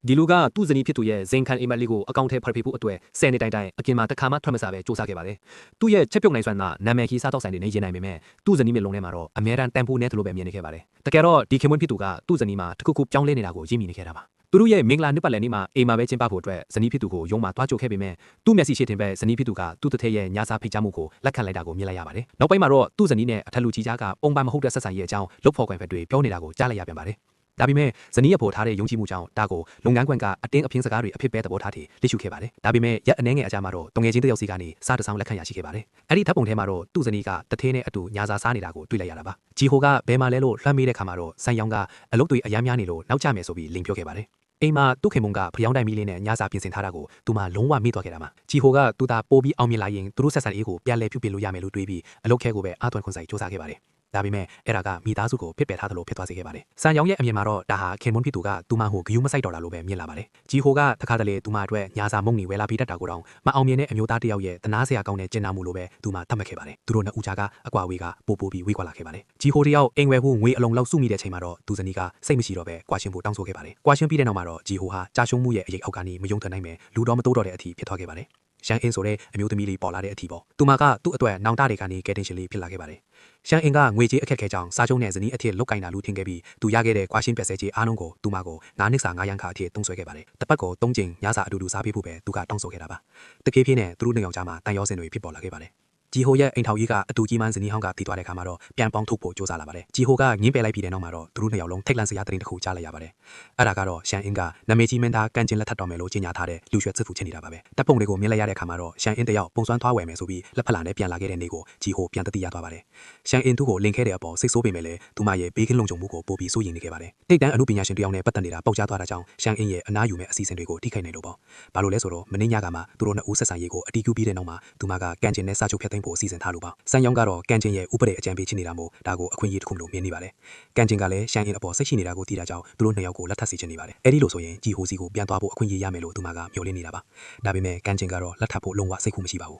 ဒီလူကသူ့ဇနီးဖြစ်သူရဲ့ဇင်ခံအိမ်မက်လေးကိုအကောင့်ထဲဖော်ပြဖို့အတွက်10နှစ်တိုင်အပြင်မှာတစ်ခါမှထွက်မစားပဲစူးစမ်းခဲ့ပါတယ်။သူ့ရဲ့ချက်ပြုတ်နိုင်စွမ်းကနာမည်ကြီးစားတော့ဆိုင်တွေနဲ့ရင်နိုင်ပေမဲ့သူ့ဇနီးမျက်လုံးထဲမှာတော့အများတန်းတန်ဖိုးနဲ့သလိုပဲမြင်နေခဲ့ပါတယ်။တကယ်တော့ဒီခင်မွန်းဖြစ်သူကသူ့ဇနီးမှာတစ်ခုခုပြောင်းလဲနေတာကိုရင်းမိနေခဲ့တာပါ။သူတို့ရဲ့မင်္ဂလာနှစ်ပတ်လည်နေ့မှာအိမ်မှာပဲကျင်းပဖို့အတွက်ဇနီးဖြစ်သူကိုရုံးမှာတွားကြိုခဲ့ပေမဲ့သူ့မျက်စိရှိတင်ပဲဇနီးဖြစ်သူကသူ့တစ်ထည့်ရဲ့ညစာဖိချမှုကိုလက်ခံလိုက်တာကိုမြင်လိုက်ရပါတယ်။နောက်ပိုင်းမှာတော့သူ့ဇနီးနဲ့အထက်လူကြီးကြားကပုံပန်းမဟုတ်တဲ့ဆက်ဆံရေးအကြောင်းလုပ်ဖော်ခွင့်ဖက်တွေပြောနေတာကိုကြားလိုက်ရပြန်ပါတယ်။ဒါပေမဲ့ဇနီးရဖို့ထားတဲ့ယုံကြည်မှုကြောင့်ဒါကိုလုပ်ငန်းခွင်ကအတင်းအဖျင်းစကားတွေအဖြစ်ပဲသဘောထားတည်လက်ရှိခဲ့ပါတယ်။ဒါပေမဲ့ရက်အနှဲငယ်အကြမှာတော့တငယ်ချင်းတယောက်စီကနေစားတစောင်းလက်ခံရရှိခဲ့ပါတယ်။အဲ့ဒီဓာတ်ပုံထဲမှာတော့သူ့ဇနီးကတထဲနဲ့အတူညာစာစားနေတာကိုတွေ့လိုက်ရတာပါ။ဂျီဟိုကဘယ်မှာလဲလို့လှမ်းမေးတဲ့ခါမှာတော့ဆိုင်ယောင်ကအလုပ်တွေအများများနေလို့နောက်ကျမယ်ဆိုပြီးလိန်ပြောခဲ့ပါတယ်။အိမ်မှာသူ့ခင်မုံကဖျောင်းတိုင်မီလေးနဲ့ညစာပြင်ဆင်ထားတာကိုသူမှလုံးဝမေ့သွားခဲ့တာမှာဂျီဟိုကသူသာပိုးပြီးအောင်မြင်လာရင်သူတို့ဆက်ဆံရေးကိုပြန်လည်ပြုပြင်လို့ရမယ်လို့တွေးပြီးအလုပ်ခဲကိုပဲအားသွန်ခွန်ဆိုင်စူးစမ်းခဲ့ပါတယ်။ဒါပေမဲ့အဲ့ဒါကမိသားစုကိုဖြစ်ပယ်ထားသလိုဖြစ်သွားစေခဲ့ပါတယ်။စံရောင်ရဲ့အမြင်မှာတော့ဒါဟာခင်မွန်းဖြစ်သူကသူမဟိုဂယုမဆိုင်တော့တာလို့ပဲမြင်လာပါတယ်။ဂျီဟိုကတခါတလေသူမအတွက်ညာစာမုံနေဝဲလာပြီးတတ်တာကိုတောင်မအောင်မြင်တဲ့အမျိုးသားတစ်ယောက်ရဲ့တနာစရာကောင်းတဲ့ကျင်နာမှုလိုပဲသူမသတ်မှတ်ခဲ့ပါတယ်။သူတို့နှစ်ဦးကြားကအကွာအဝေးကပိုပိုပြီးဝေးကွာလာခဲ့ပါတယ်။ဂျီဟိုတယောက်အိမ်ဝယ်ဖို့ငွေအလုံးလောက်စုမိတဲ့ချိန်မှာတော့သူဇနီးကစိတ်မရှိတော့ပဲကွာရှင်းဖို့တောင်းဆိုခဲ့ပါတယ်။ကွာရှင်းပြီးတဲ့နောက်မှာတော့ဂျီဟိုဟာကြာရှုံးမှုရဲ့အရေးအောက်ကနေမယုံထနိုင်ပဲလူတော်မတိုးတော့တဲ့အထိဖြစ်သွားခဲ့ပါတယ်။ရှန်အင်းဆိုတဲ့အမျိုးသမီးလေးပေါ်လာတဲ့အထိပေါ့သူမကသူ့အတွက်နောင်တတွေကနေကယ်တင်ရှင်လေးဖြစ်လာခဲ့ပါတယ်ရှန်အင်းကငွေကြေးအခက်ခဲကြောင့်စားကျုံးတဲ့ဇနီးအထည်လုတ်ကင်တာလူထင်ခဲ့ပြီးသူရခဲ့တဲ့ကွာရှင်းပြက်ဆဲကြီးအားလုံးကိုသူမကို9နှစ်စာ9ရန်ခါအထည်တုံးဆွဲခဲ့ပါတယ်တပတ်ကို3ကြိမ်ညစာအတူတူစားပေးဖို့ပဲသူကတောင်းဆိုခဲ့တာပါတကေးဖြည်းနဲ့သူတို့နှစ်ယောက်ကြားမှာတန်ရောစင်တွေဖြစ်ပေါ်လာခဲ့ပါတယ်ဂျီဟိုရဲ့အိမ်ထောင်ကြီးကအတူကြီးမှန်းဇနီးဟောင်းကတည်သွားတဲ့ခါမှာတော့ပြန်ပေါင်းထုတ်ဖို့ကြိုးစားလာပါတယ်ဂျီဟိုကငင်းပယ်လိုက်ပြီးတဲ့နောက်မှာတော့သူတို့နှစ်ယောက်လုံးထိတ်လန့်စရာသတင်းတစ်ခုကြားလိုက်ရပါတယ်အဲ့ဒါကတော့ရှန်အင်းကနာမည်ကြီးမင်းသားကန်ကျင်လက်ထပ်တော်မယ်လို့ကြေညာထားတဲ့လူရွှဲစစ်ဖူချင်းနေတာပါပဲတပ်ပုံတွေကိုမြင်လိုက်ရတဲ့ခါမှာတော့ရှန်အင်းတယောက်ပုံစွမ်းသွားဝယ်မယ်ဆိုပြီးလက်ဖက်လာနဲ့ပြန်လာခဲ့တဲ့နေ့ကိုဂျီဟိုပြန်တတိရသွားပါတယ်ရှန်အင်းသူ့ကိုလင်ခဲ့တဲ့အပေါ်စိတ်ဆိုးပေမဲ့လည်းသူမရဲ့ဘေးကင်းလုံခြုံမှုကိုပိုပြီးစိုးရိမ်နေခဲ့ပါတယ်ထိတ်တန်းအမှုပညာရှင်တယောက်နဲ့ပတ်သက်နေတာပေါက်ကြားသွားတာကြောင့်ရှန်အင်းရဲ့အနားယူမဲ့အစီအစဉ်တွေကိုထိခိုက်နေလို့ပေါ့ဘာလို့လဲဆိုတော့မင်းညကမှသူတို့နှစ်ဦးဆက်ဆံရေးကိုအတီးကူးပြီးတဲ့နောက်မှာသူမကကန်ကျင်နဲ့စာချုပ်ဖျက်သိမ်းဖို့အစီအစဉ်ထားလို့ပါစံယောင်ကတော့ကန်ကျင်ရဲ့ဥပဒေအကြံပေးချနေတာမို့ဒါကိုအခွင့်အရေးတစ်ခုလို့မြင်နေပါတယ်ကန်ကျင်ကလည်းရှန်အင်းအပေါ်စိတ်ရှိနေတာကိုသိတာကြောင့်သူတို့နှစ်ယောက်ကိုလက်ထပ်စီချင်နေပါတယ်အဲ့ဒီလိုဆိုရင်ဂျီဟိုစီကိုပြန်သွားဖို့အခွင့်အရေးရမယ်လို့သူမကမျှော်လင့်နေတာပါဒါပေမဲ့ကန်ကျင်ကတော့လက်ထပ်ဖို့လုံးဝစိတ်ကူးမရှိပါဘူး